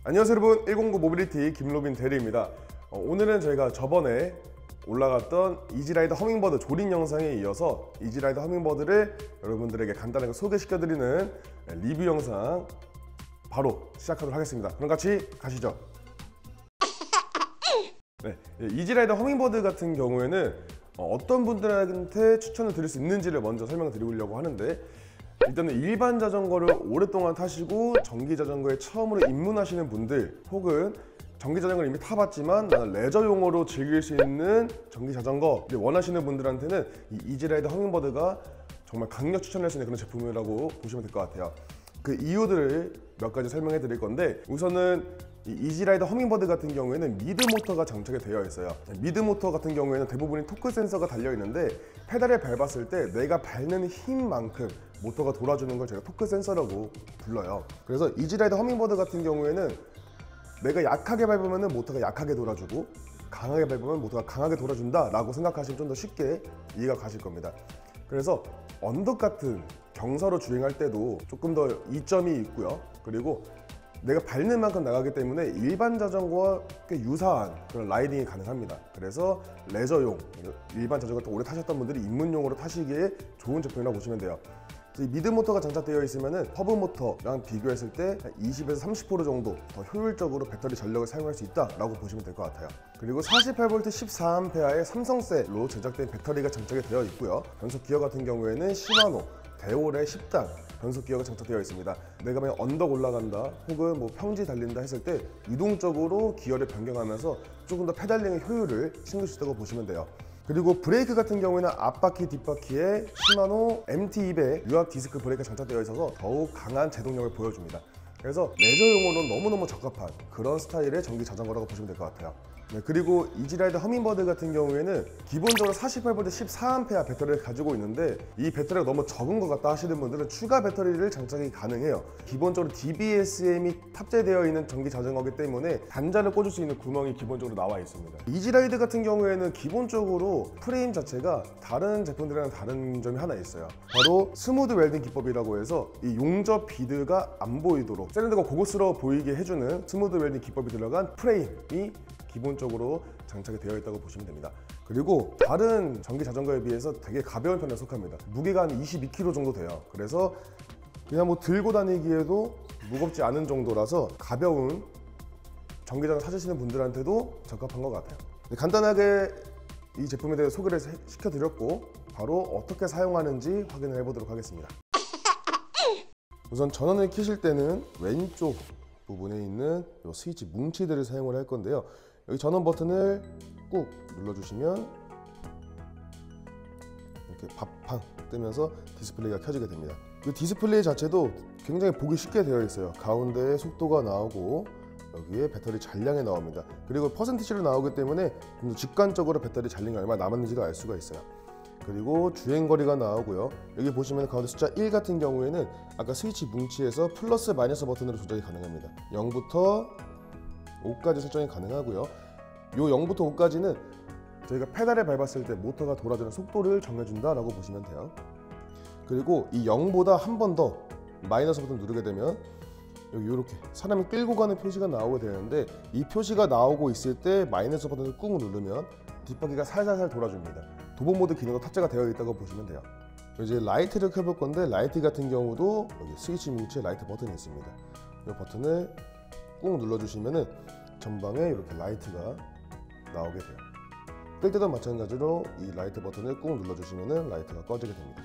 안녕하세요 여러분, 109 모빌리티 김로빈 대리입니다. 오늘은 저희가 저번에 올라갔던 이지라이더 허밍버드 조립 영상에 이어서 이지라이더 허밍버드를 여러분들에게 간단하게 소개시켜드리는 리뷰 영상 바로 시작하도록 하겠습니다. 그럼 같이 가시죠. 네, 이지라이더 허밍버드 같은 경우에는 어떤 분들한테 추천을 드릴 수 있는지를 먼저 설명을 드리려고 하는데, 일단은 일반 자전거를 오랫동안 타시고 전기 자전거에 처음으로 입문하시는 분들, 혹은 전기 자전거를 이미 타봤지만 나는 레저용으로 즐길 수 있는 전기 자전거를 원하시는 분들한테는 이 이지라이더 허밍버드가 정말 강력 추천할 수 있는 그런 제품이라고 보시면 될 것 같아요. 그 이유들을 몇 가지 설명해 드릴 건데, 우선은 이 이지라이더 허밍버드 같은 경우에는 미드 모터가 장착이 되어 있어요. 미드 모터 같은 경우에는 대부분이 토크 센서가 달려 있는데, 페달을 밟았을 때 내가 밟는 힘만큼 모터가 돌아주는 걸 저희가 토크 센서라고 불러요. 그래서 이지라이더 허밍버드 같은 경우에는 내가 약하게 밟으면 모터가 약하게 돌아주고, 강하게 밟으면 모터가 강하게 돌아준다 라고 생각하시면 좀 더 쉽게 이해가 가실 겁니다. 그래서 언덕 같은 경사로 주행할 때도 조금 더 이점이 있고요. 그리고 내가 밟는 만큼 나가기 때문에 일반 자전거와 꽤 유사한 그런 라이딩이 가능합니다. 그래서 레저용, 일반 자전거 오래 타셨던 분들이 입문용으로 타시기에 좋은 제품이라고 보시면 돼요. 이 미드 모터가 장착되어 있으면 허브 모터랑 비교했을 때 20에서 30% 정도 더 효율적으로 배터리 전력을 사용할 수 있다라고 보시면 될 것 같아요. 그리고 48V 14A의 삼성셀로 제작된 배터리가 장착이 되어 있고요. 변속 기어 같은 경우에는 시마노 대올의 10단 변속 기어가 장착되어 있습니다. 내가 만약 언덕 올라간다 혹은 뭐 평지 달린다 했을 때 유동적으로 기어를 변경하면서 조금 더 페달링의 효율을 챙길 수 있다고 보시면 돼요. 그리고 브레이크 같은 경우에는 앞바퀴 뒷바퀴에 시마노 MT200 유압 디스크 브레이크가 장착되어 있어서 더욱 강한 제동력을 보여줍니다. 그래서 레저용으로는 너무너무 적합한 그런 스타일의 전기 자전거라고 보시면 될 것 같아요. 네, 그리고 이지라이더 허밍버드 같은 경우에는 기본적으로 48V 14A 배터리를 가지고 있는데, 이 배터리가 너무 적은 것 같다 하시는 분들은 추가 배터리를 장착이 가능해요. 기본적으로 DBSM이 탑재되어 있는 전기 자전거이기 때문에 단자를 꽂을 수 있는 구멍이 기본적으로 나와 있습니다. 이지라이드 같은 경우에는 기본적으로 프레임 자체가 다른 제품들이랑 다른 점이 하나 있어요. 바로 스무드 웰딩 기법이라고 해서 이 용접 비드가 안 보이도록 셀린더가 고급스러워 보이게 해주는 스무드 웰딩 기법이 들어간 프레임이 기본적으로 장착이 되어 있다고 보시면 됩니다. 그리고 다른 전기 자전거에 비해서 되게 가벼운 편에 속합니다. 무게가 한 22kg 정도 돼요. 그래서 그냥 뭐 들고 다니기에도 무겁지 않은 정도라서 가벼운 전기 자전거 찾으시는 분들한테도 적합한 것 같아요. 간단하게 이 제품에 대해 소개를 시켜드렸고, 바로 어떻게 사용하는지 확인을 해보도록 하겠습니다. 우선 전원을 켜실 때는 왼쪽 부분에 있는 이 스위치 뭉치들을 사용을 할 건데요. 여기 전원 버튼을 꾹 눌러주시면 이렇게 밥팡 뜨면서 디스플레이가 켜지게 됩니다. 이 디스플레이 자체도 굉장히 보기 쉽게 되어 있어요. 가운데에 속도가 나오고 여기에 배터리 잔량이 나옵니다. 그리고 퍼센티지로 나오기 때문에 좀 더 직관적으로 배터리 잔량이 얼마나 남았는지도 알 수가 있어요. 그리고 주행거리가 나오고요. 여기 보시면 가운데 숫자 1 같은 경우에는 아까 스위치 뭉치에서 플러스 마이너스 버튼으로 조작이 가능합니다. 0부터 5까지 설정이 가능하고요. 요 0부터 5까지는 저희가 페달을 밟았을 때 모터가 돌아주는 속도를 정해준다라고 보시면 돼요. 그리고 이 0보다 한 번 더 마이너스 버튼 누르게 되면 여기 이렇게 사람이 끌고 가는 표시가 나오게 되는데, 이 표시가 나오고 있을 때 마이너스 버튼을 꾹 누르면 뒷바퀴가 살살살 돌아줍니다. 도보 모드 기능도 탑재가 되어 있다고 보시면 돼요. 이제 라이트를 켜볼 건데, 라이트 같은 경우도 여기 스위치 뭉치에 라이트 버튼이 있습니다. 이 버튼을 꾹 눌러주시면은 전방에 이렇게 라이트가 나오게 돼요. 끌 때도 마찬가지로 이 라이트 버튼을 꾹 눌러주시면은 라이트가 꺼지게 됩니다.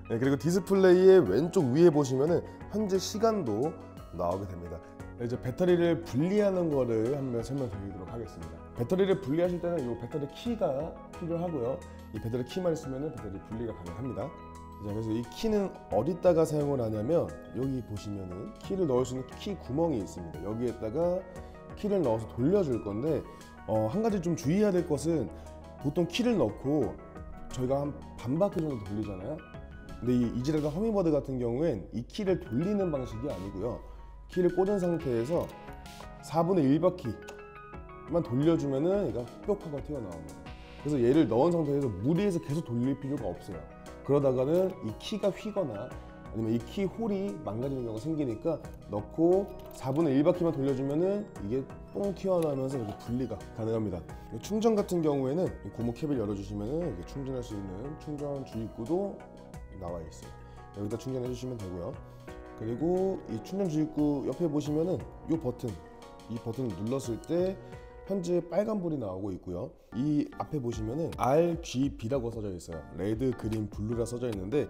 네, 그리고 디스플레이의 왼쪽 위에 보시면은 현재 시간도 나오게 됩니다. 이제 배터리를 분리하는 거를 한번 설명드리도록 하겠습니다. 배터리를 분리하실 때는 이 배터리 키가 필요하고요. 이 배터리 키만 있으면 배터리 분리가 가능합니다. 자, 그래서 이 키는 어디다가 사용을 하냐면, 여기 보시면은 키를 넣을 수 있는 키 구멍이 있습니다. 여기에다가 키를 넣어서 돌려줄 건데, 한 가지 좀 주의해야 될 것은, 보통 키를 넣고 저희가 한 반 바퀴 정도 돌리잖아요. 근데 이 이지라이더 허밍버드 같은 경우엔 이 키를 돌리는 방식이 아니고요. 키를 꽂은 상태에서 4분의 1바퀴만 돌려주면은 얘가 뿅 하고 튀어나옵니다. 그래서 얘를 넣은 상태에서 무리해서 계속 돌릴 필요가 없어요. 그러다가는 이 키가 휘거나 왜냐면 이 키 홀이 망가지는 경우가 생기니까 넣고 4분의 1 바퀴만 돌려주면은 이게 뽕 튀어나오면서 이렇게 분리가 가능합니다. 충전 같은 경우에는 이 고무 캡을 열어주시면은 이렇게 충전할 수 있는 충전 주입구도 나와 있어요. 여기다 충전해 주시면 되고요. 그리고 이 충전 주입구 옆에 보시면은 이 버튼을 눌렀을 때 현재 빨간불이 나오고 있고요. 이 앞에 보시면은 RGB라고 써져 있어요. 레드, 그린, 블루라 써져 있는데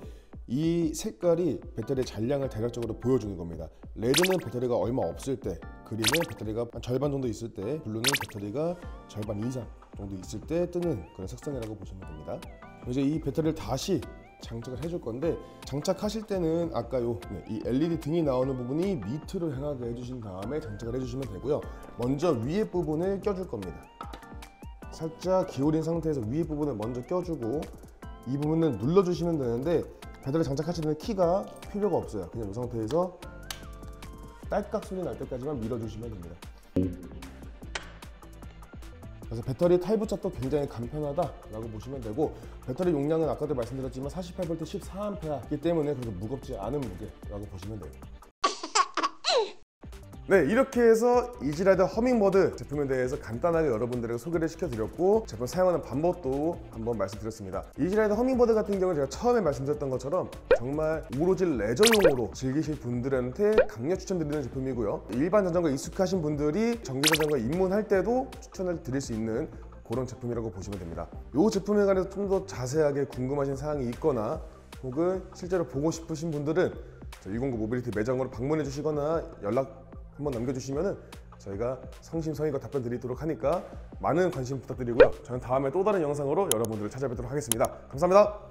이 색깔이 배터리의 잔량을 대략적으로 보여주는 겁니다. 레드는 배터리가 얼마 없을 때, 그린은 배터리가 한 절반 정도 있을 때, 블루는 배터리가 절반 이상 정도 있을 때 뜨는 그런 색상이라고 보시면 됩니다. 이제 이 배터리를 다시 장착을 해줄 건데, 장착하실 때는 아까 이 LED 등이 나오는 부분이 밑으로 향하게 해주신 다음에 장착을 해주시면 되고요. 먼저 위에 부분을 껴줄 겁니다. 살짝 기울인 상태에서 위에 부분을 먼저 껴주고 이 부분을 눌러주시면 되는데, 배터리 장착하실 때는 키가 필요가 없어요. 그냥 이 상태에서 딸깍 소리 날 때까지만 밀어주시면 됩니다. 그래서 배터리 탈부착도 굉장히 간편하다라고 보시면 되고, 배터리 용량은 아까도 말씀드렸지만 48V 14A이기 때문에 그렇게 무겁지 않은 무게라고 보시면 돼요. 네, 이렇게 해서 이지라이더 허밍버드 제품에 대해서 간단하게 여러분들에게 소개를 시켜드렸고, 제품 사용하는 방법도 한번 말씀드렸습니다. 이지라이더 허밍버드 같은 경우는 제가 처음에 말씀드렸던 것처럼 정말 오로지 레저용으로 즐기실 분들한테 강력 추천드리는 제품이고요. 일반 자전거에 익숙하신 분들이 전기 자전거에 입문할 때도 추천을 드릴 수 있는 그런 제품이라고 보시면 됩니다. 이 제품에 관해서 좀 더 자세하게 궁금하신 사항이 있거나 혹은 실제로 보고 싶으신 분들은 109 모빌리티 매장으로 방문해 주시거나 연락 한번 남겨주시면은 저희가 성심성의껏 답변 드리도록 하니까 많은 관심 부탁드리고요. 저는 다음에 또 다른 영상으로 여러분들을 찾아뵙도록 하겠습니다. 감사합니다.